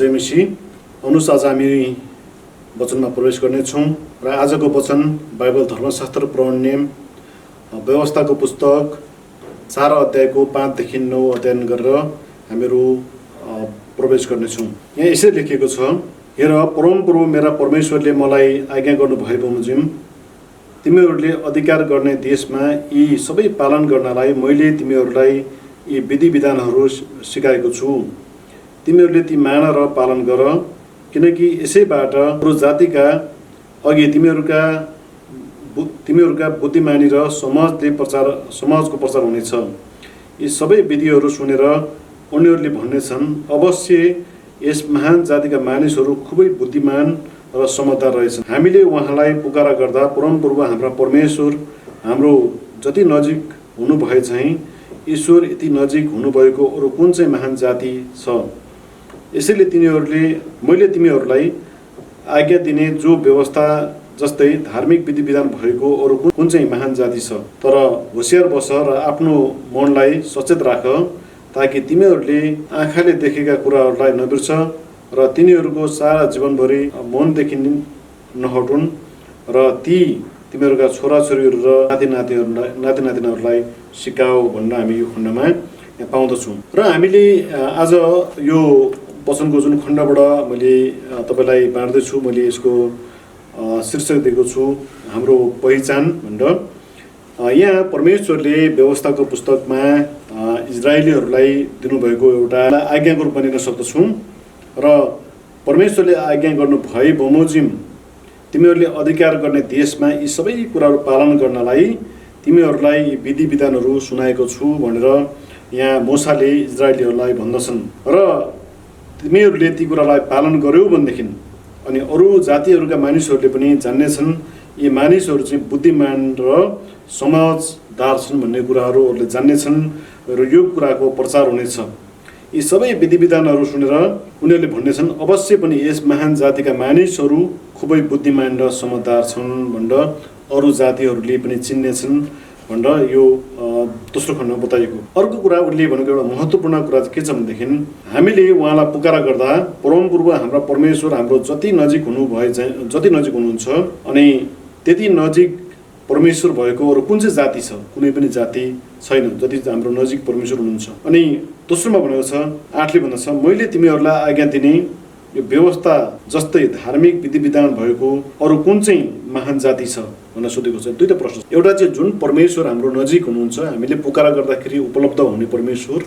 जय मसीह। अनुस आज हामी वचनमा प्रवेश गर्नेछौँ र आजको वचन बाइबल धर्मशास्त्र पढ्ने व्यवस्थाको पुस्तक 4 अध्यायको 5 देखि 9 अध्ययन गरेर हामीहरू प्रवेश गर्नेछौँ। यहाँ यसरी लेखिएको छ, हेर परमप्रभु मेरा परमेश्वरले मलाई आज्ञा गर्नुभए बमोजिम तिमीहरूले अधिकार गर्ने देशमा यी सबै पालन गर्नलाई मैले तिमीहरूलाई यी विधि विधानहरू सिकाएको छु। तिमीहरूले ती मान र पालन गर, किनकि यसैबाट अरू जातिका अघि तिमीहरूका बुद्धिमानी र समाजको प्रचार हुनेछ। यी सबै विधिहरू सुनेर उनीहरूले भन्नेछन्, अवश्य यस महान जातिका मानिसहरू खुबै बुद्धिमान र समझदार रहेछन्। हामीले उहाँलाई पुकारा गर्दा परमप्रभु हाम्रा परमेश्वर हाम्रो जति नजिक हुनुभए चाहिँ ईश्वर यति नजिक हुनुभएको अरू कुन चाहिँ महान जाति छ। यसैले मैले तिमीहरूलाई आज्ञा दिने जो व्यवस्था जस्तै धार्मिक विधि विधान भएको अरू कुन चाहिँ महान जाति छ। तर होशियार बस र आफ्नो मनलाई सचेत राख, ताकि तिमीहरूले आँखाले देखेका कुराहरूलाई नबिर्स र तिनीहरूको सारा जीवनभरि मनदेखि नहटुन् र ती तिमीहरूका छोराछोरीहरू र नातिनातिनीहरूलाई सिकाऊ भन्न हामी यो खण्डमा पाउँदछौँ। र हामीले आज यो वचनको जुन खण्डबाट मैले तपाईँलाई बाँड्दैछु, मैले यसको शीर्षक दिएको छु हाम्रो पहिचान भनेर। यहाँ परमेश्वरले व्यवस्थाको पुस्तकमा इजरायलीहरूलाई दिनुभएको एउटा आज्ञाको रूपमा लिन सक्दछौँ र परमेश्वरले आज्ञा गर्नुभए बमोजिम तिमीहरूले अधिकार गर्ने देशमा यी सबै कुराहरू पालन गर्नलाई तिमीहरूलाई विधि विधानहरू सुनाएको छु भनेर यहाँ मूसाले इजरायलीहरूलाई भन्दछन्। र तिमीहरूले ती कुरालाई पालन गर्यौ भनेदेखि अनि अरू जातिहरूका मानिसहरूले पनि जान्नेछन् यी मानिसहरू चाहिँ बुद्धिमान र समझदार छन् भन्ने कुराहरूले जान्नेछन् र यो कुराको प्रचार हुनेछ। यी सबै विधि विधानहरू सुनेर उनीहरूले भन्नेछन्, अवश्य पनि यस महान जातिका मानिसहरू खुबै बुद्धिमान र समझदार छन् भनेर अरू जातिहरूले पनि चिन्नेछन् भनेर यो दोस्रो खण्डमा बताइएको। अर्को कुरा उनले भनेको एउटा महत्त्वपूर्ण कुरा के छ भनेदेखि हामीले उहाँलाई पुकारा गर्दा परमप्रभु हाम्रा परमेश्वर हाम्रो जति नजिक हुनुहुन्छ अनि त्यति नजिक परमेश्वर भएको अरू कुन चाहिँ जाति छ, कुनै पनि जाति छैन जति हाम्रो नजिक परमेश्वर हुनुहुन्छ। अनि दोस्रोमा भनेको छ 8ले भन्दछ, मैले तिमीहरूलाई आज्ञा दिने यो व्यवस्था जस्तै धार्मिक विधि विधान भएको अरू कुन चाहिँ महान जाति छ भनेर सोधेको छ। दुईटा प्रश्न, एउटा चाहिँ जुन परमेश्वर हाम्रो नजिक हुनुहुन्छ, हामीले पुकारा गर्दाखेरि उपलब्ध हुने परमेश्वर,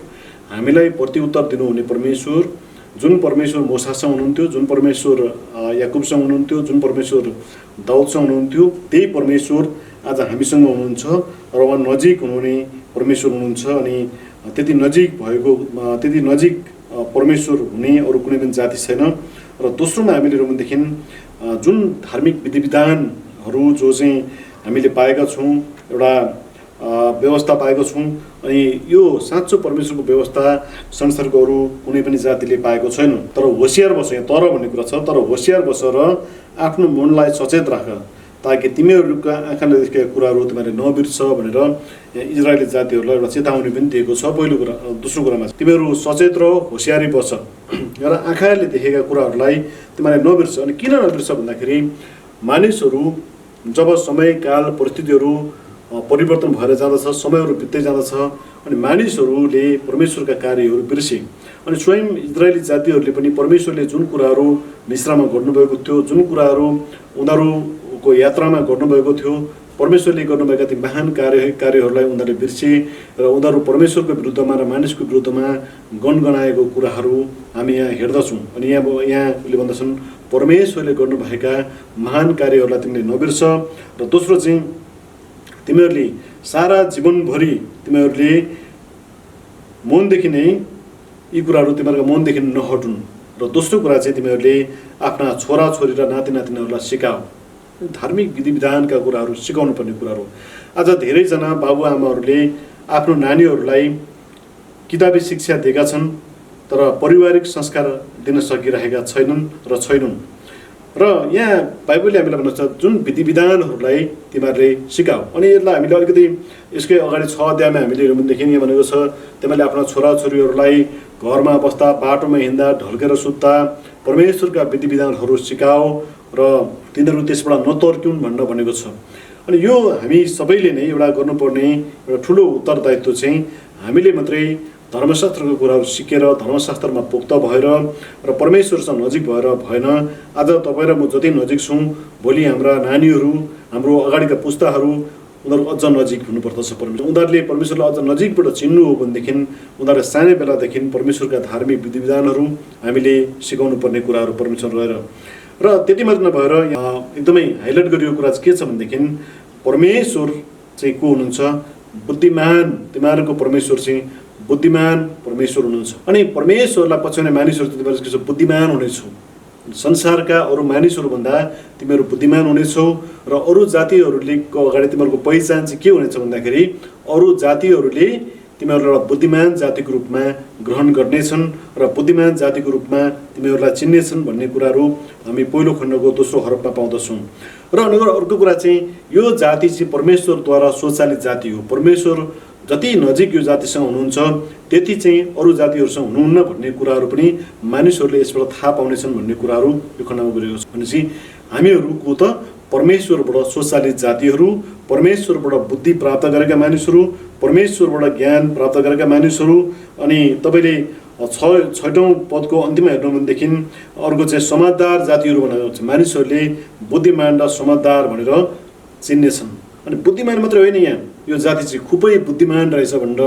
हामीलाई प्रत्युत्तर दिनुहुने परमेश्वर, जुन परमेश्वर मूसासँग हुनुहुन्थ्यो, जुन परमेश्वर याकुबसँग हुनुहुन्थ्यो, जुन परमेश्वर दाउदसँग हुनुहुन्थ्यो, त्यही परमेश्वर आज हामीसँग हुनुहुन्छ र उहाँ नजिक हुनुहुने परमेश्वर हुनुहुन्छ। अनि त्यति नजिक परमेश्वर हुने अरू कुनै पनि जाति छैन। र दोस्रोमा हामीले हेरौँ भनेदेखि जुन धार्मिक विधि विधानहरू जो चाहिँ हामीले पाएका छौँ, एउटा व्यवस्था पाएको छौँ, अनि यो साँचो परमेश्वरको व्यवस्था संसारको अरू कुनै पनि जातिले पाएको छैन। तर होशियार बस, यहाँ तर भन्ने कुरा छ, तर होशियार बस र आफ्नो मनलाई सचेत राख, ताकि तिमीहरूका आँखाले देखेका कुराहरू तिमीहरूले नबिर्स भनेर इजरायली जातिहरूलाई एउटा चेतावनी पनि दिएको छ। पहिलो कुरा। दोस्रो कुरामा तिमीहरू सचेत र होशियारी बस र आँखाले देखेका कुराहरूलाई तिमीहरूले नबिर्स। अनि किन नबिर्स भन्दाखेरि मानिसहरू जब समयकाल परिस्थितिहरू परिवर्तन भएर जाँदछ, समयहरू बित्दै जाँदछ अनि मानिसहरूले परमेश्वरका कार्यहरू बिर्से। अनि स्वयं इजरायली जातिहरूले पनि परमेश्वरले जुन कुराहरू मिस्रमा गर्नुभएको थियो, जुन कुराहरू उनीहरूको यात्रामा गर्नुभएको थियो, परमेश्वरले गर्नुभएका ती महान कार्यहरूलाई उनीहरूले बिर्से र उनीहरू परमेश्वरको विरुद्धमा र मानिसको विरुद्धमा गनगनाएको कुराहरू हामी यहाँ हेर्दछौँ। अनि यहाँ उसले भन्दछन्, परमेश्वरले गर्नुभएका महान कार्यहरूलाई तिमीले नबिर्स। र दोस्रो चाहिँ तिमीहरूले सारा जीवनभरि तिमीहरूले मनदेखि नै यी कुराहरू तिमीहरूका मनदेखि नहटुन्। र दोस्रो कुरा चाहिँ तिमीहरूले आफ्ना छोराछोरी र नातिनातिनीहरूलाई सिकाऊ। धार्मिक विधि विधानका कुराहरू सिकाउनु पर्ने कुराहरू। आज धेरैजना बाबुआमाहरूले आफ्नो नानीहरूलाई किताबी शिक्षा दिएका छन्, तर पारिवारिक संस्कार दिन सकिरहेका छैनन्। र यहाँ बाइबलले हामीलाई भन्नुहुन्छ जुन विधि विधानहरूलाई तिमीहरूले सिकाऊ। अनि यसलाई हामीले अलिकति यसकै अगाडि 6 अध्यायमा हामीले हेर्यौँ भनेदेखि यहाँ भनेको छ तिमीहरूले आफ्ना छोराछोरीहरूलाई घरमा बस्दा बाटोमा हिँड्दा ढल्केर सुत्दा परमेश्वरका विधि विधानहरू सिकाऊ र तिनीहरू त्यसबाट नतर्किउन् भनेको छ। अनि यो हामी सबैले नै एउटा गर्नुपर्ने एउटा ठुलो उत्तरदायित्व चाहिँ हामीले मात्रै धर्मशास्त्रको कुराहरू सिकेर धर्मशास्त्रमा पोख्त भएर र परमेश्वरसँग नजिक भएर भएन। आज तपाईँ र म जति नजिक छौँ भोलि हाम्रा नानीहरू हाम्रो अगाडिका पुस्ताहरू उनीहरू अझ नजिक हुनुपर्दछ परमेश्वर। उनीहरूले परमेश्वरलाई अझ नजिकबाट चिन्नु हो भनेदेखि उनीहरूले सानै बेलादेखि परमेश्वरका धार्मिक विधि विधानहरू हामीले सिकाउनु पर्ने कुराहरू परमेश्वर रहेर। र त्यति मात्र नभएर एकदमै हाइलाइट गरिएको कुरा चाहिँ के छ भनेदेखि परमेश्वर चाहिँ को हुनुहुन्छ? बुद्धिमान। तिमीहरूको परमेश्वर चाहिँ बुद्धिमान परमेश्वर हुनुहुन्छ। अनि परमेश्वरलाई पछ्याउने मानिसहरू तिमीहरू के छ? बुद्धिमान हुनेछौ। संसारका अरू मानिसहरूभन्दा तिमीहरू बुद्धिमान हुनेछौ र अरू जातिहरूले अगाडि तिमीहरूको पहिचान चाहिँ के हुनेछ भन्दाखेरि अरू जातिहरूले तिमीहरूलाई एउटा बुद्धिमान जातिको रूपमा ग्रहण गर्नेछन् र बुद्धिमान जातिको रूपमा तिमीहरूलाई चिन्नेछन् भन्ने कुराहरू हामी पहिलो खण्डको दोस्रो हरफमा पाउँदछौँ। र अनि अर्को कुरा चाहिँ यो जाति चाहिँ परमेश्वरद्वारा स्वचालित जाति हो। परमेश्वर जति नजिक यो जातिसँग हुनुहुन्छ त्यति चाहिँ अरू जातिहरूसँग हुनुहुन्न भन्ने कुराहरू पनि मानिसहरूले यसबाट थाहा पाउनेछन् भन्ने कुराहरू यो खण्डमा गरिएको छ। भनेपछि हामीहरू को त? परमेश्वरबाट स्वचालित जातिहरू, परमेश्वरबाट बुद्धि प्राप्त गरेका मानिसहरू, परमेश्वरबाट ज्ञान प्राप्त गरेका मानिसहरू। अनि तपाईँले 6औं पदको अन्तिममा हेर्नु भनेदेखि अर्को चाहिँ समझदार जातिहरू भनेर मानिसहरूले बुद्धिमान र समझदार भनेर चिन्नेछन्। अनि बुद्धिमान मात्रै होइन, यहाँ यो जाति चाहिँ खुबै बुद्धिमान रहेछ भनेर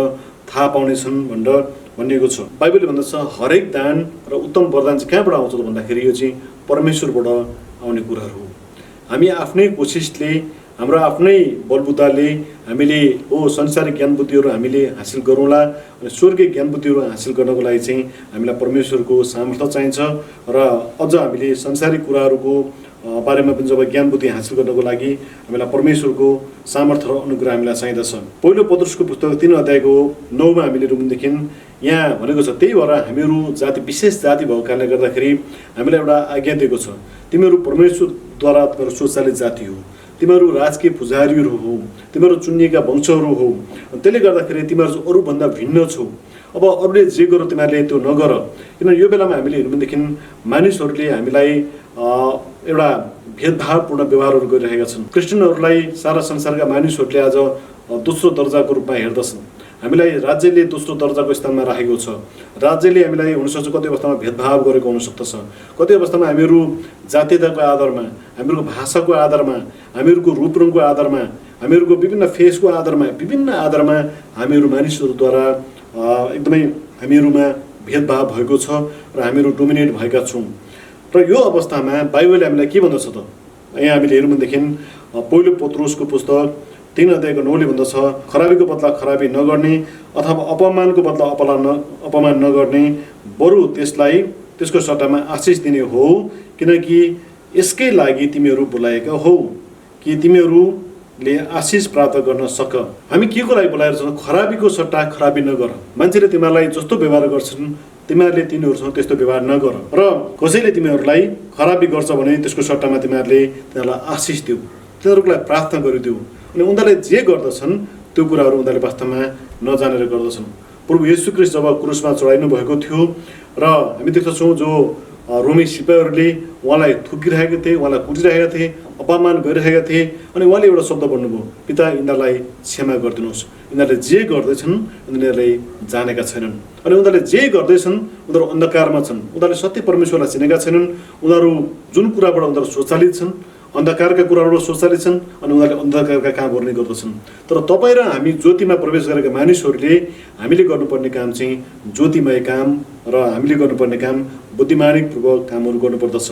थाहा पाउनेछन् भनेर भनिएको छ। बाइबलले भन्दछ हरेक दान र उत्तम वरदान चाहिँ कहाँबाट आउँछ त भन्दाखेरि यो चाहिँ परमेश्वरबाट आउने कुराहरू हो। हामी आफ्नै कोसिसले हाम्रो आफ्नै बलबुताले हामीले संसारिक ज्ञान बुद्धिहरू हामीले हासिल गरौँला। अनि स्वर्गीय ज्ञान बुद्धिहरू हासिल गर्नको लागि चाहिँ हामीलाई परमेश्वरको सामर्थ्य चाहिन्छ र अझ हामीले संसारिक कुराहरूको बारेमा पनि जब ज्ञान बुद्धि हासिल गर्नको लागि हामीलाई परमेश्वरको सामर्थ्य र अनुग्रह हामीलाई चाहिँदछ। पहिलो पत्रुसको पुस्तक 3 अध्यायको 9मा हामीले हेर्नुदेखि यहाँ भनेको छ त्यही भएर हामीहरू जाति विशेष जाति भएको कारणले गर्दाखेरि हामीलाई एउटा आज्ञा दिएको छ तिमीहरू परमेश्वरद्वारा तिमीहरू स्वचालित जाति हो, तिमीहरू राजकीय पुजारीहरू हो, तिमीहरू चुनिएका वंशहरू हो। त्यसले गर्दाखेरि तिमीहरू अरूभन्दा भिन्न छौ। अब अरूले जे गर तिमीहरूले त्यो नगर। किनभने यो बेलामा हामीले हेर्नु भनेदेखि मानिसहरूले हामीलाई एउटा भेदभावपूर्ण व्यवहारहरू गरिरहेका छन्। क्रिस्चियनहरूलाई सारा संसारका मानिसहरूले आज दोस्रो दर्जाको रूपमा हेर्दछन्। हामीलाई राज्यले दोस्रो दर्जाको स्थानमा राखेको छ। राज्यले हामीलाई हुनसक्छ कति अवस्थामा भेदभाव गरेको हुनसक्दछ। कति अवस्थामा हामीहरू जातीयताको आधारमा, हामीहरूको भाषाको आधारमा, हामीहरूको रूपरङको आधारमा, हामीहरूको विभिन्न फेसको आधारमा, विभिन्न आधारमा हामीहरू मानिसहरूद्वारा एकदमै हामीहरूमा भेदभाव भएको छ र हामीहरू डोमिनेट भएका छौँ। र यो अवस्थामा बाइबलले हामीलाई के भन्दछ त? यहाँ हामीले हेर्यौँ भनेदेखि पहिलो पत्रुसको पुस्तक 3 अध्यायको 9ले भन्दछ खराबीको बदला खराबी नगर्ने अथवा अपमानको बदला अपमान नगर्ने, बरु त्यसको सट्टामा आशिष दिने हो, किनकि यसकै लागि तिमीहरू बोलाएका हौ कि तिमीहरूले आशिष प्राप्त गर्न सक। हामी के को लागि बोलाएर छौँ? खराबीको सट्टा खराबी नगर। मान्छेले तिमीहरूलाई जस्तो व्यवहार गर्छन् तिमीहरूले तिनीहरूसँग त्यस्तो व्यवहार नगर। र कसैले तिमीहरूलाई खराबी गर्छ भने त्यसको सट्टामा तिनीहरूलाई आशिष दिऊ, तिनीहरूको लागि प्रार्थना गरिदेऊ। अनि उनीहरूले जे गर्दछन् त्यो कुराहरू उनीहरूले वास्तवमा नजानेर गर्दछन्। प्रभु येशू ख्रीष्ट जब क्रुसमा चढाइनु भएको थियो र हामी देख्दछौँ जो रोमी सिपाहीहरूले उहाँलाई थुकिरहेका थिए, उहाँलाई कुटिरहेका थिए, अपमान गरिरहेका थिए। अनि उहाँले एउटा शब्द भन्नुभयो, पिता यिनीहरूलाई क्षमा गरिदिनुहोस्, यिनीहरूले जे गर्दैछन् यिनीहरूले जानेका छैनन्। अनि उनीहरूले जे गर्दैछन् उनीहरू अन्धकारमा छन्, उनीहरूले सत्य परमेश्वरलाई चिनेका छैनन्। उनीहरू जुन कुराबाट उनीहरू स्वचालित छन्, अन्धकारका कुराबाट स्वचालित छन् अनि उनीहरूले अन्धकारका कामहरू नै गर्दछन्। तर तपाईँ र हामी ज्योतिमा प्रवेश गरेका मानिसहरूले हामीले गर्नुपर्ने काम चाहिँ ज्योतिमय काम र हामीले गर्नुपर्ने काम बुद्धिमानीपूर्वक कामहरू गर्नुपर्दछ।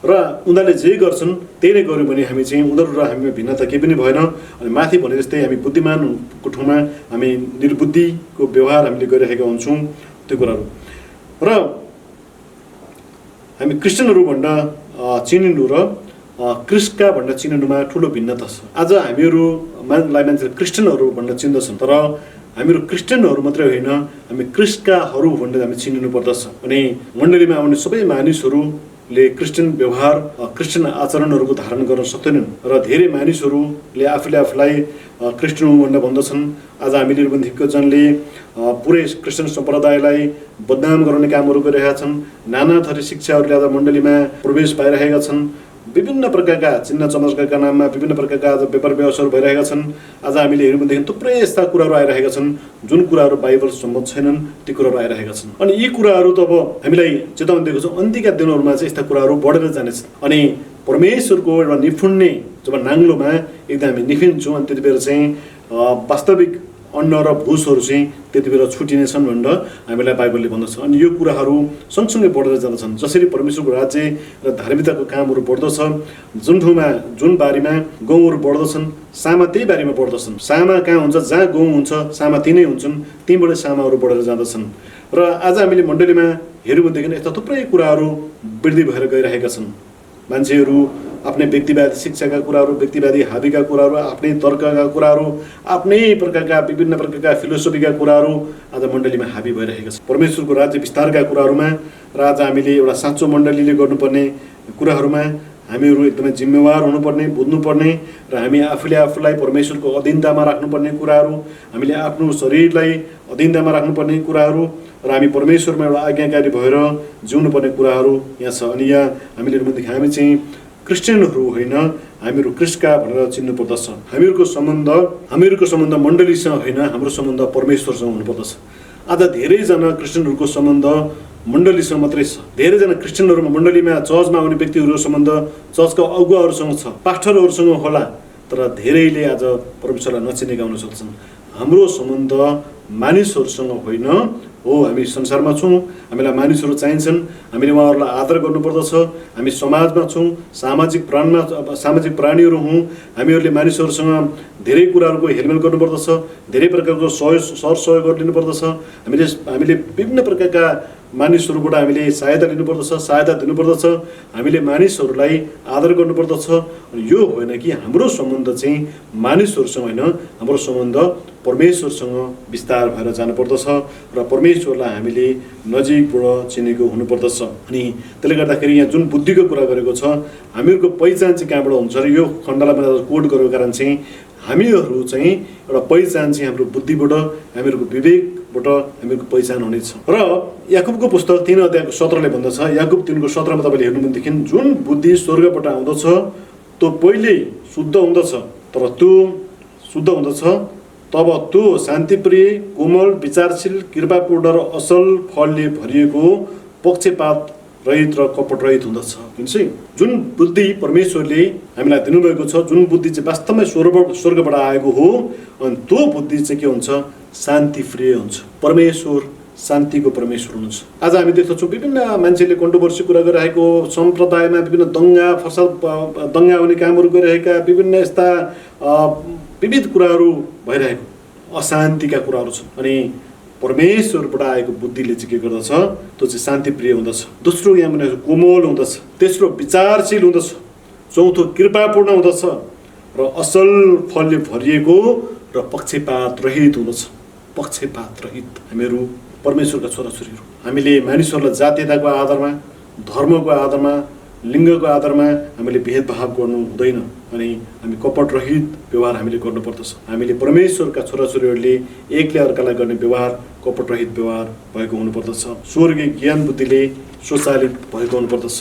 र उनीहरूले जे गर्छन् त्यही नै गर्यो भने हामी चाहिँ उनीहरू र हामीमा भिन्नता केही पनि भएन। अनि माथि भने जस्तै हामी बुद्धिमानको ठाउँमा हामी निर्बुद्धिको व्यवहार हामीले गरिरहेका हुन्छौँ त्यो कुराहरू। र हामी क्रिस्चियनहरू भन्दा चिनिनु र क्रिस्टका भनेर चिनिनुमा ठुलो भिन्नता छ। आज हामीहरूलाई मान्छेले क्रिस्चियनहरू भनेर चिन्दछन्, तर हामीहरू क्रिस्चियनहरू मात्रै होइन, हामी क्रिस्टकाहरू भनेर हामी चिनिनु पर्दछ। अनि मण्डलीमा आउने सबै मानिसहरूले क्रिस्चियन व्यवहार, क्रिस्चियन आचरणहरूको धारण गर्न सक्दैनन् र धेरै मानिसहरूले आफूलाई क्रिस्चियन भनेर भन्दछन्। आज हामीले रुबन्धिकजनले पुरै क्रिस्चियन सम्प्रदायलाई बदनाम गर्ने कामहरू गरिरहेका छन्। नाना थरी शिक्षाहरूले आज मण्डलीमा प्रवेश पाइरहेका छन्। विभिन्न प्रकारका चिन्ह चमत्कारका नाममा विभिन्न प्रकारका आज व्यापार व्यवसायहरू भइरहेका छन्। आज हामीले हेऱ्यौँ भनेदेखि थुप्रै यस्ता कुराहरू आइरहेका छन् जुन कुराहरू बाइबल सम्मत छैनन्, ती कुराहरू आइरहेका छन्। अनि यी कुराहरू त अब हामीलाई चेतावनी दिएको छ, अन्त्यका दिनहरूमा चाहिँ यस्ता कुराहरू बढेर जानेछन्। अनि परमेश्वरको एउटा निफुन्ने जब नाङ्लोमा एकदम हामी निफिन्छौँ, अनि त्यति बेला चाहिँ वास्तविक अन्न र भुसहरू चाहिँ त्यति बेला छुटिनेछन् भनेर हामीलाई बाइबलले भन्दछ। अनि यो कुराहरू सँगसँगै बढेर जाँदछन्। जसरी परमेश्वरको राज्य र धार्मिकताको कामहरू बढ्दछ, जुन ठाउँमा जुन बारीमा गहुँहरू बढ्दछन्, सामा त्यही बारीमा बढ्दछन्। सामा कहाँ हुन्छ, जहाँ गहुँ हुन्छ, सामा तिनै हुन्छन्, त्यहीँबाट सामाहरू बढेर जाँदछन्। र आज हामीले मण्डलीमा हेऱ्यौँ भनेदेखि यस्ता थुप्रै कुराहरू वृद्धि भएर गइरहेका छन्। मान्छेहरू आफ्नै व्यक्तिवादी शिक्षाका कुराहरू, व्यक्तिवादी हाबीका कुराहरू, आफ्नै तर्कका कुराहरू, आफ्नै प्रकारका विभिन्न प्रकारका फिलोसफीका कुराहरू आज मण्डलीमा हाबी भइरहेका छन्। परमेश्वरको राज्य विस्तारका कुराहरूमा र आज हामीले एउटा साँचो मण्डलीले गर्नुपर्ने कुराहरूमा हामीहरू एकदमै जिम्मेवार हुनुपर्ने, बुझ्नुपर्ने र हामी आफूलाई परमेश्वरको अधीनतामा राख्नुपर्ने कुराहरू, हामीले आफ्नो शरीरलाई अधीनतामा राख्नुपर्ने कुराहरू र हामी परमेश्वरमा एउटा आज्ञाकारी भएर जिउनुपर्ने कुराहरू यहाँ छ। अनि यहाँ हामीले हामी चाहिँ क्रिस्चियनहरू होइन, हामीहरू क्रिस्टका भनेर चिन्नु पर्दछ। हामीहरूको सम्बन्ध मण्डलीसँग होइन, हाम्रो सम्बन्ध परमेश्वरसँग हुनुपर्दछ। आज धेरैजना क्रिस्चियनहरूको सम्बन्ध मण्डलीसँग मात्रै छ। धेरैजना क्रिस्चियनहरूमा मण्डलीमा चर्चमा आउने व्यक्तिहरूको सम्बन्ध चर्चका अगुवाहरूसँग छ, पास्टरहरूसँग होला, तर धेरैले आज परमेश्वरलाई नचिनेका हुन सक्छन्। हाम्रो सम्बन्ध मानिसहरूसँग होइन हो। हामी संसारमा छौँ, हामीलाई मानिसहरू चाहिन्छन्, हामीले उहाँहरूलाई आदर गर्नुपर्दछ। हामी समाजमा छौँ, सामाजिक प्राणीहरू हौँ। हामीहरूले मानिसहरूसँग धेरै कुराहरूको हेलमेल गर्नुपर्दछ, धेरै प्रकारको सरसहयोग लिनुपर्दछ। हामीले विभिन्न प्रकारका मानिसहरूबाट हामीले सहायता दिनुपर्दछ। हामीले मानिसहरूलाई आदर गर्नुपर्दछ। यो होइन कि हाम्रो सम्बन्ध चाहिँ मानिसहरूसँग होइन, हाम्रो सम्बन्ध परमेश्वरसँग विस्तार भएर जानुपर्दछ र परमेश्वरलाई हामीले नजिकबाट चिनेको हुनुपर्दछ। अनि त्यसले गर्दाखेरि यहाँ जुन बुद्धिको कुरा गरेको छ, हामीहरूको पहिचान चाहिँ कहाँबाट हुन्छ र यो खण्डलाई मैले कोट गरेको कारण चाहिँ हामीहरू चाहिँ एउटा पहिचान चाहिँ हाम्रो बुद्धिबाट, हामीहरूको विवेकबाट हामीहरूको पहिचान हुनेछ। र याकुबको पुस्तक 3 अध्यायको 17ले भन्दछ, याकुब 3को 17मा तपाईँले हेर्नु भनेदेखि जुन बुद्धि स्वर्गबाट आउँदछ त्यो पहिले शुद्ध हुँदछ, तर त्यो शुद्ध हुँदछ तब त्यो शान्तिप्रिय, कोमल, विचारशील, कृपापूर्ण र असल फलले भरिएको, पक्षपात रहित र कपट रहित हुँदछ। किनकि जुन बुद्धि परमेश्वरले हामीलाई दिनुभएको छ, जुन बुद्धि चाहिँ वास्तवमै स्वर्गबाट आएको हो, अनि त्यो बुद्धि चाहिँ के हुन्छ, शान्तिप्रिय हुन्छ। परमेश्वर शान्तिको परमेश्वर हुनुहुन्छ। आज हामी देख्दछौँ विभिन्न मान्छेले कन्ट्रोभर्सी कुरा गरिरहेको, सम्प्रदायमा विभिन्न दङ्गा हुने कामहरू गरिरहेका, विभिन्न यस्ता विविध कुराहरू भइरहेको, अशान्तिका कुराहरू छन्। अनि परमेश्वरबाट आएको बुद्धिले चाहिँ के गर्दछ, त्यो चाहिँ शान्तिप्रिय हुँदछ। दोस्रो यहाँ भने कोमल हुँदछ, तेस्रो विचारशील हुँदछ, चौथो कृपापूर्ण हुँदछ र असल फलले भरिएको र पक्षपात रहित हुँदछ। पक्षपात रहित। हामीहरू परमेश्वरका छोराछोरीहरू, हामीले मानिसहरूलाई जातीयताको आधारमा, धर्मको आधारमा, लिङ्गको आधारमा हामीले भेदभाव गर्नु हुँदैन। अनि हामी कपट रहित व्यवहार हामीले गर्नुपर्दछ। हामीले परमेश्वरका छोराछोरीहरूले एकले अर्कालाई गर्ने व्यवहार कपट रहित व्यवहार भएको हुनुपर्दछ। स्वर्गीय ज्ञान बुद्धिले स्वचालित भएको हुनुपर्दछ।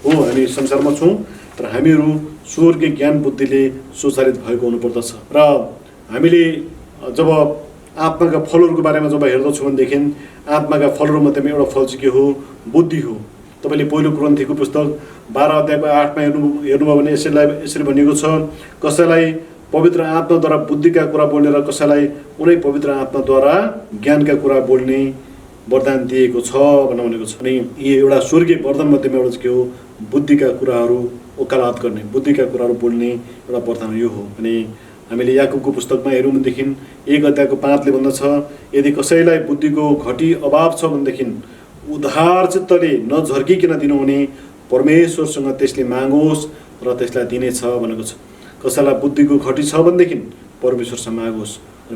हो, हामी संसारमा छौँ, तर हामीहरू स्वर्गीय ज्ञान बुद्धिले स्वचालित भएको हुनुपर्दछ। र हामीले जब आत्माका फलहरूको बारेमा जब हेर्दछौँ भनेदेखि आत्माका फलहरू मध्येमा एउटा फल चाहिँ के हो, बुद्धि हो। तपाईँले पहिलो कुरिन्थीको पुस्तक 12 अध्यायको 8मा हेर्नुभयो भने यसरी भनिएको छ, कसैलाई पवित्र आत्माद्वारा बुद्धिका कुरा बोल्ने र कसैलाई कुनै पवित्र आत्माद्वारा ज्ञानका कुरा बोल्ने वरदान दिएको छ भनेको छ। अनि यी एउटा स्वर्गीय वरदान मध्येमा एउटा चाहिँ के हो, बुद्धिका कुराहरू वकालत गर्ने, बुद्धिका कुराहरू बोल्ने एउटा वरदान यो हो। अनि हामीले याकुबको पुस्तकमा हेऱ्यौँ भनेदेखि 1 अध्यायको 5ले भन्दछ, यदि कसैलाई बुद्धिको घटी अभाव छ भनेदेखि उद्धार चित्तले नझर्किकन दिनुहुने परमेश्वरसँग त्यसले मागोस् र त्यसलाई दिनेछ भनेको छ। कसैलाई बुद्धिको घटी छ भनेदेखि परमेश्वरसँग मागोस्,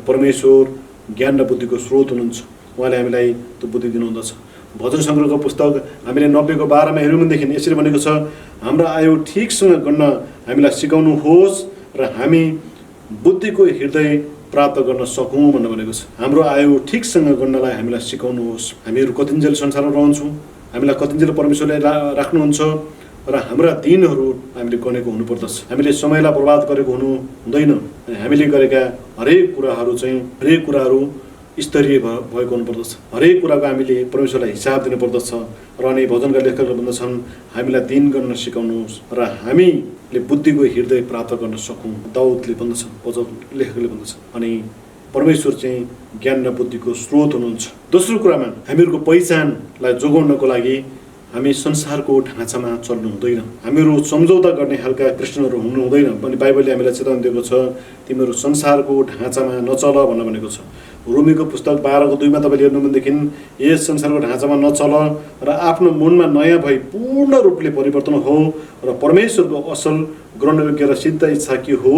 परमेश्वर ज्ञान र बुद्धिको स्रोत हुनुहुन्छ। उहाँले हामीलाई त्यो बुद्धि दिनुहुँदछ। भजन सङ्ग्रहको पुस्तक हामीले 90को 12मा हेऱ्यौँ भनेदेखि यसरी भनेको छ, हाम्रो आयु ठिकसँग गर्न हामीलाई सिकाउनुहोस् र हामी बुद्धिको हृदय प्राप्त गर्न सकौँ भनेर भनेको छ। हाम्रो आयु ठिकसँग गर्नलाई हामीलाई सिकाउनुहोस्। हामीहरू कतिन्जेल संसारमा रहन्छौँ, हामीलाई कतिन्जेल परमेश्वरले राख्नुहुन्छ र हाम्रा दिनहरू हामीले गनेको हुनुपर्दछ। हामीले समयलाई बर्बाद गरेको हुँदैन। हामीले गरेका हरेक कुराहरू स्तरीय भएको हुनुपर्दछ। हरेक कुराको हामीले परमेश्वरलाई हिसाब दिनुपर्दछ। र अनि भजनका लेखकहरूले भन्दछन्, हामीलाई दिन गर्न सिकाउनुहोस् र हामीले बुद्धिको हृदय प्राप्त गर्न सकौँ। दाउदले भन्दछ, भजन लेखकले भन्दछ। अनि परमेश्वर चाहिँ ज्ञान र बुद्धिको स्रोत हुनुहुन्छ। दोस्रो कुरामा हामीहरूको पहिचानलाई जोगाउनको लागि हामी संसारको ढाँचामा चल्नु हुँदैन। हामीहरू सम्झौता गर्ने खालका क्रिस्चियनहरू हुनु हुँदैन। अनि बाइबलले हामीलाई चेतावनी दिएको छ, तिमीहरू संसारको ढाँचामा नचल भनेको छ। रोमीको पुस्तक 12:2 तपाईँले हेर्नु भनेदेखि यस संसारको ढाँचामा नचल र आफ्नो मनमा नयाँ भई पूर्ण रूपले परिवर्तन हो र परमेश्वरको असल ग्रहणयोग्य र सिद्ध इच्छा के हो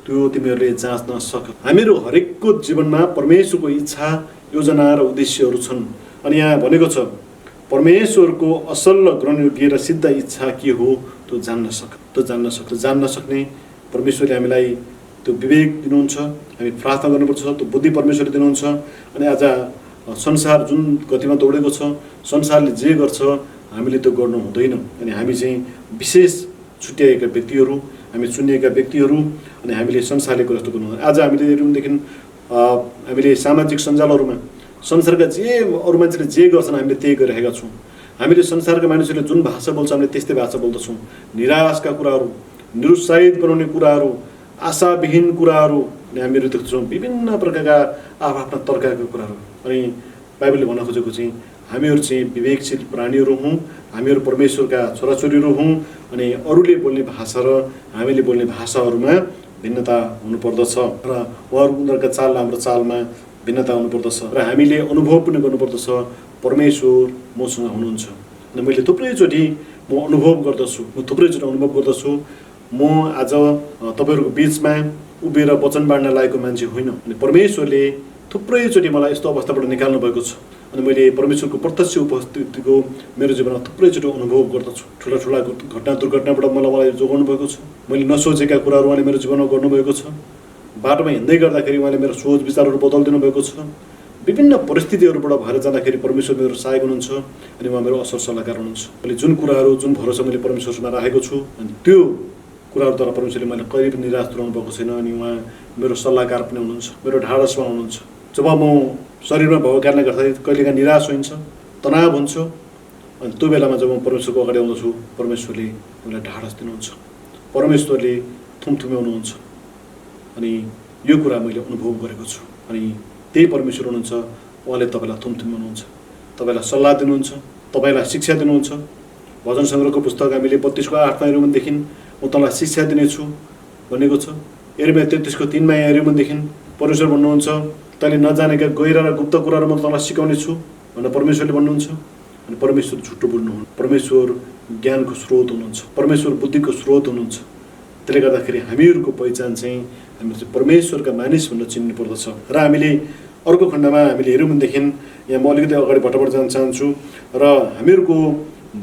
त्यो तिमीहरूले जाँच्न सक। हामीहरू हरेकको जीवनमा परमेश्वरको इच्छा, योजना र उद्देश्यहरू छन्। अनि यहाँ भनेको छ परमेश्वरको असल र ग्रहणयोग्य र सिद्ध इच्छा के हो त्यो जान्न सक्ने परमेश्वरले हामीलाई त्यो विवेक दिनुहुन्छ। हामी प्रार्थना गर्नुपर्छ, त्यो बुद्धि परमेश्वरले दिनुहुन्छ। अनि आज संसार जुन गतिमा दौडेको छ, संसारले जे गर्छ हामीले त्यो गर्नु हुँदैन। अनि हामी चाहिँ विशेष छुट्याएका व्यक्तिहरू, हामी चुनिएका व्यक्तिहरू, अनि हामीले संसारले जस्तो गर्नु हुँदैन। आज हामीले हेऱ्यौँ भनेदेखि हामीले सामाजिक सञ्जालहरूमा संसारका अरू मान्छेले जे गर्छन् हामीले त्यही गरिरहेका छौँ। हामीले संसारका मानिसहरूले जुन भाषा बोल्छ हामीले त्यस्तै भाषा बोल्दछौँ। निराशका कुराहरू, निरुत्साहित बनाउने कुराहरू, आशाविहीन कुराहरू हामीहरू देख्छौँ। विभिन्न प्रकारका आफ्ना तर्कका कुराहरू। अनि बाइबलले भन्न खोजेको चाहिँ हामीहरू चाहिँ विवेकशील प्राणीहरू हौँ, हामीहरू परमेश्वरका छोराछोरीहरू हौँ। अनि अरूले बोल्ने भाषा र हामीले बोल्ने भाषाहरूमा भिन्नता हुनुपर्दछ र उनीहरूका चाल र हाम्रो चालमा भिन्नता हुनुपर्दछ र हामीले अनुभव पनि गर्नुपर्दछ परमेश्वर मसँग हुनुहुन्छ। अनि मैले थुप्रैचोटि अनुभव गर्दछु म आज तपाईँहरूको बिचमा उभिएर वचन बाँड्न लागेको मान्छे होइन। अनि परमेश्वरले थुप्रैचोटि मलाई यस्तो अवस्थाबाट निकाल्नु भएको छ। अनि मैले परमेश्वरको प्रत्यक्ष उपस्थितिको मेरो जीवनमा थुप्रैचोटि अनुभव गर्दछु। ठुला दुर्घटनाबाट मलाई जोगाउनु भएको छ। मैले नसोचेका कुराहरू उहाँले मेरो जीवनमा गर्नुभएको छ। बाटोमा हिँड्दै गर्दाखेरि उहाँले मेरो सोच विचारहरू बदलिदिनु भएको छ। विभिन्न परिस्थितिहरूबाट भएर जाँदाखेरि परमेश्वर मेरो सहायक हुनुहुन्छ। अनि उहाँ मेरो असल सल्लाहकार हुनुहुन्छ। मैले जुन भरोसा मैले परमेश्वरमा राखेको छु, अनि त्यो कुराहरूद्वारा परमेश्वरले मैले कहिले पनि निराश तुल्याउनु भएको छैन। अनि उहाँ मेरो सल्लाहकार पनि हुनुहुन्छ, मेरो ढाडसमा हुनुहुन्छ। जब म शरीरमा भएको कारणले गर्दाखेरि कहिलेकाहीँ निराश हुन्छ, तनाव हुन्छ, अनि त्यो बेलामा जब म परमेश्वरको अगाडि आउँदछु परमेश्वरले मलाई ढाडस दिनुहुन्छ, परमेश्वरले थुम्थुम्याउनुहुन्छ। अनि यो कुरा मैले अनुभव गरेको छु। अनि त्यही परमेश्वर हुनुहुन्छ, उहाँले तपाईँलाई थुम्थुम्याउनुहुन्छ, तपाईँलाई सल्लाह दिनुहुन्छ, तपाईँलाई शिक्षा दिनुहुन्छ। भजन सङ्ग्रहको पुस्तक हामीले 32:8मा हेऱ्यौँ भनेदेखि म तँलाई शिक्षा दिनेछु भनेको छ। यिर्मया 33:3मा हेऱ्यौँ भनेदेखि परमेश्वर भन्नुहुन्छ, तैँले नजानेका गहिरा र गुप्त कुराहरू म तँलाई सिकाउने छु भनेर परमेश्वरले भन्नुहुन्छ। अनि परमेश्वर झुटो बोल्नुहुन्न, परमेश्वर ज्ञानको स्रोत हुनुहुन्छ, परमेश्वर बुद्धिको स्रोत हुनुहुन्छ। त्यसले गर्दाखेरि हामीहरूको पहिचान चाहिँ हामी चाहिँ परमेश्वरका मानिस भनेर चिन्नु पर्दछ। र हामीले अर्को खण्डमा हामीले हेऱ्यौँ भनेदेखि यहाँ म अलिकति अगाडि भट्टाभट जान चाहन्छु र हामीहरूको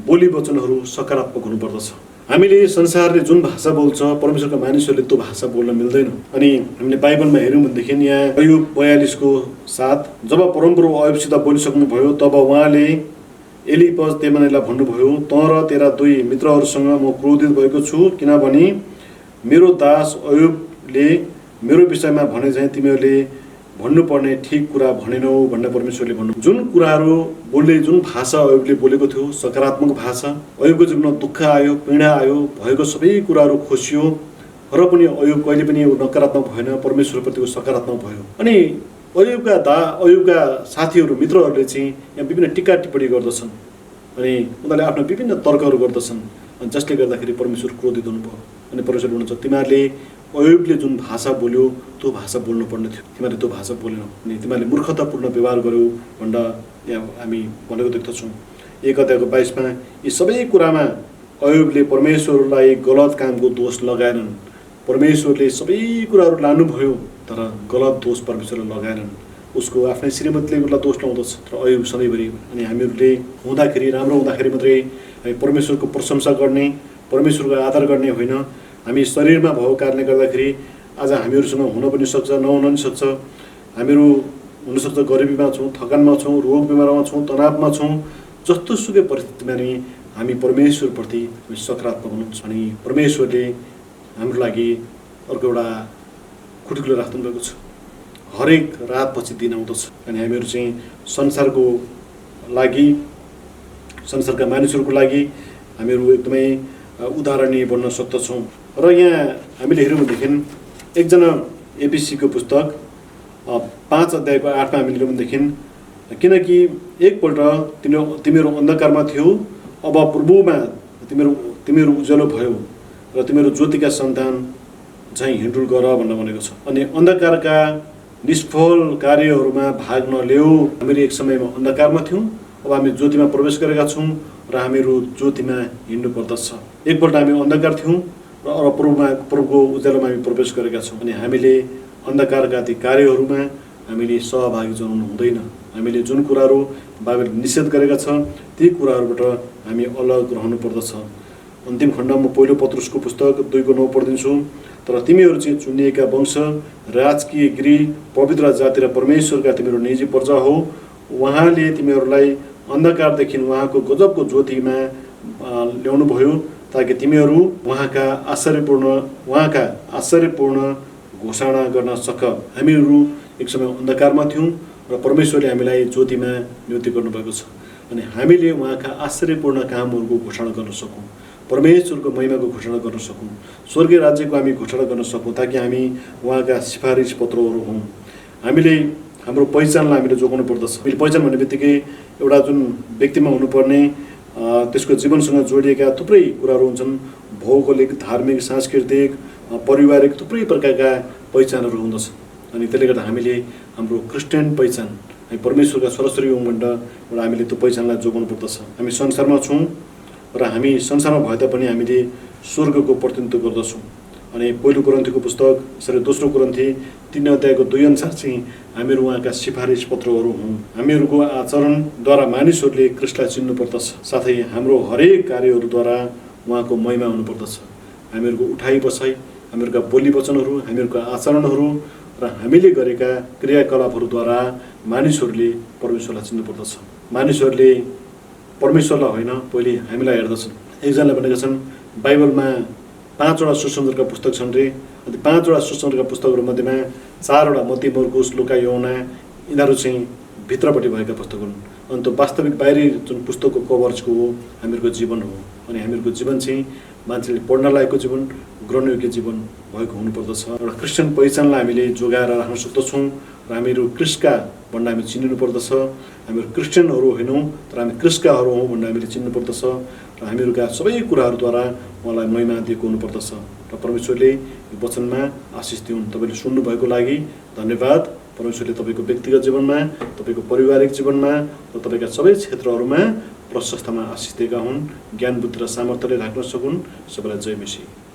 बोली वचनहरू सकारात्मक हुनुपर्दछ। हामीले संसारले जुन भाषा बोल्छ परमेश्वरका मानिसहरूले त्यो भाषा बोल्न मिल्दैन। अनि हामीले बाइबलमा हेऱ्यौँ भनेदेखि यहाँ अयुब 42:7 जब परमप्रभु अयुबसित बोलिसक्नुभयो तब उहाँले एलिफज तेमानीलाई भन्नुभयो, तँ र तेरा 2 मित्रहरूसँग म क्रोधित भएको छु, किनभने मेरो दास अयुबले मेरो विषयमा भने चाहिँ तिमीहरूले भन्नुपर्ने ठिक कुरा भनेनौ भनेर परमेश्वरले भन्नु। जुन कुराहरू बोल्दै जुन भाषा अयुबले बोलेको थियो सकारात्मक भाषा, अयुबको जीवनमा दुःख आयो, पीडा आयो, भएको सबै कुराहरू खोसियो र पनि अयुब कहिले पनि नकारात्मक भएन, परमेश्वरप्रतिको सकारात्मक भयो। अनि अयुबका साथीहरू मित्रहरूले चाहिँ यहाँ विभिन्न टिका टिप्पणी गर्दछन् अनि उनीहरूले आफ्नो विभिन्न तर्कहरू गर्दछन्, अनि जसले गर्दाखेरि परमेश्वर क्रोधित हुनुभयो। अनि परमेश्वर भन्नुहुन्छ, तिमीहरूले अयुबले जुन भाषा बोल्यो त्यो भाषा बोल्नुपर्ने थियो, तिमीहरूले त्यो भाषा बोलेनौ, अनि तिमीहरूले मूर्खतापूर्ण व्यवहार गर्यौ भनेर यहाँ हामी भनेको देख्दछौँ। 1 अध्यायको 22मा यी सबै कुरामा अयुबले परमेश्वरलाई गलत कामको दोष लगाएनन्। परमेश्वरले सबै कुराहरू लानुभयो तर गलत दोष परमेश्वरले लगाएनन्। उसको आफ्नै श्रीमतीले उसलाई दोष लाउँदछ। तर अहिले सधैँभरि अनि हामीहरूले हुँदाखेरि राम्रो हुँदाखेरि मात्रै हामी परमेश्वरको प्रशंसा गर्ने, परमेश्वरको आदर गर्ने होइन। हामी शरीरमा भएको कारणले गर्दाखेरि आज हामीहरूसँग हुन पनि सक्छ, नहुन पनि सक्छ। हामीहरू हुनसक्छ गरिबीमा छौँ, थकानमा छौँ, रोग बिमारमा छौँ, तनावमा छौँ। जस्तो सुकै परिस्थितिमा नि हामी परमेश्वरप्रति हामी सकारात्मक हुनुहुन्छ। अनि परमेश्वरले हाम्रो लागि अर्को एउटा खुट्कुलो राख्नु भएको छ। हरेक रातपछि दिन आउँदछ अनि हामीहरू चाहिँ संसारको लागि, संसारका मानिसहरूको लागि हामीहरू एकदमै उदाहरणीय बन्न सक्दछौँ। र यहाँ हामीले हेऱ्यौँ भनेदेखि एकजना एबिसीको पुस्तक 5 अध्यायको 8मा हामीले हेऱ्यौँ भनेदेखि किनकि एकपल्ट तिमीहरू अन्धकारमा थियो, अब प्रभुमा तिमीहरू उज्यालो भयो र तिमीहरू ज्योतिका सन्तान झैँ हिँडुल गर भनेर भनेको छ। अनि अन्धकारका निष्फल कार्यहरूमा भाग नलिऊ। हामीहरू एक समयमा अन्धकारमा थियौँ, अब हामी ज्योतिमा प्रवेश गरेका छौँ र हामीहरू ज्योतिमा हिँड्नु पर्दछ। एकपल्ट हामी अन्धकार थियौँ र अब प्रभुको उज्यालोमा हामी प्रवेश गरेका छौँ। अनि हामीले अन्धकारका ती कार्यहरूमा हामीले सहभागी जनाउनु हुँदैन। हामीले जुन कुराहरू बाइबलले निषेध गरेका छ ती कुराहरूबाट हामी अलग रहनु पर्दछ। अन्तिम खण्डमा पहिलो पत्रुसको पुस्तक 2:9 पढिदिन्छु। तर तिमीहरू चाहिँ चुनिएका वंश, राजकीय गृह, पवित्र जाति र परमेश्वरका तिमीहरू निजी प्रजा हो। उहाँले तिमीहरूलाई अन्धकारदेखि उहाँको गजबको ज्योतिमा ल्याउनु भयो ताकि तिमीहरू उहाँका आश्चर्यपूर्ण घोषणा गर्न सक। हामीहरू एक समय अन्धकारमा थियौँ र परमेश्वरले हामीलाई ज्योतिमा नियुक्ति गर्नुभएको छ। अनि हामीले उहाँका आश्चर्यपूर्ण कामहरूको घोषणा गर्न सकौँ, परमेश्वरको महिमाको घोषणा गर्न सकौँ, स्वर्गीय राज्यको हामी घोषणा गर्न सकौँ ताकि हामी उहाँका सिफारिस पत्रहरू हौँ। हामीले हाम्रो पहिचानलाई हामीले जोगाउनु पर्दछ। पहिचान भन्ने बित्तिकै एउटा जुन व्यक्तिमा हुनुपर्ने त्यसको जीवनसँग जोडिएका थुप्रै कुराहरू हुन्छन्। भौगोलिक, धार्मिक, सांस्कृतिक, पारिवारिक थुप्रै प्रकारका पहिचानहरू हुँदछ। अनि त्यसले गर्दा हामीले हाम्रो क्रिस्चियन पहिचान, हामी परमेश्वरका छोराछोरी हौँ भनेर एउटा हामीले त्यो पहिचानलाई जोगाउनु पर्दछ। हामी संसारमा छौँ र हामी संसारमा भए तापनि हामीले स्वर्गको प्रतिनिधित्व गर्दछौँ। अनि पहिलो कोरिन्थीको पुस्तक यसरी दोस्रो कोरिन्थी 3 अध्यायको 2 अनुसार चाहिँ हामीहरू उहाँका सिफारिस पत्रहरू हौँ। हामीहरूको आचरणद्वारा मानिसहरूले क्रिस्टलाई चिन्नु पर्दछ। साथै हाम्रो हरेक कार्यहरूद्वारा उहाँको महिमा हुनुपर्दछ। हामीहरूको उठाइ बसाइ, हामीहरूका बोली वचनहरू, हामीहरूका आचरणहरू र हामीले गरेका क्रियाकलापहरूद्वारा मानिसहरूले परमेश्वरलाई चिन्नु पर्दछ। मानिसहरूले परमेश्वरलाई होइन, पहिले हामीलाई हेर्दछन्। एकजनाले भनेका छन् बाइबलमा 5वटा सुसमाचारका पुस्तक छन् रे। अनि 5वटा सुसमाचारका पुस्तकहरू मध्येमा 4वटा मत्ती, मर्कुस, लुका, यूहन्ना यिनीहरू चाहिँ भित्रपट्टि भएका पुस्तक हुन्। अनि त्यो वास्तविक बाहिरी जुन पुस्तकको कभर्सको हो हामीहरूको जीवन हो। अनि हामीहरूको जीवन चाहिँ मान्छेले पढ्न लागेको जीवन, ग्रहणयोग्य जीवन भएको हुनुपर्दछ। एउटा क्रिस्चियन पहिचानलाई हामीले जोगाएर राख्न सक्दछौँ र हामीहरू क्रिस्टका भनेर हामी चिनिनु पर्दछ। हामीहरू क्रिस्चियनहरू होइनौँ तर हामी क्रिस्टकाहरू हौँ भनेर हामीले चिन्नु पर्दछ र हामीहरूका सबै कुराहरूद्वारा उहाँलाई महिमा दिएको हुनुपर्दछ। र परमेश्वरले यो वचनमा आशिष दिउन्। तपाईँले सुन्नुभएको लागि धन्यवाद। परमेश्वरले तपाईँको व्यक्तिगत जीवनमा, तपाईँको पारिवारिक जीवनमा र तपाईँका सबै क्षेत्रहरूमा प्रशस्तमा आशिष दिएका हुन्। ज्ञान, बुद्धि र सामर्थ्यले राख्न सकुन्। सबैलाई जय मसीह।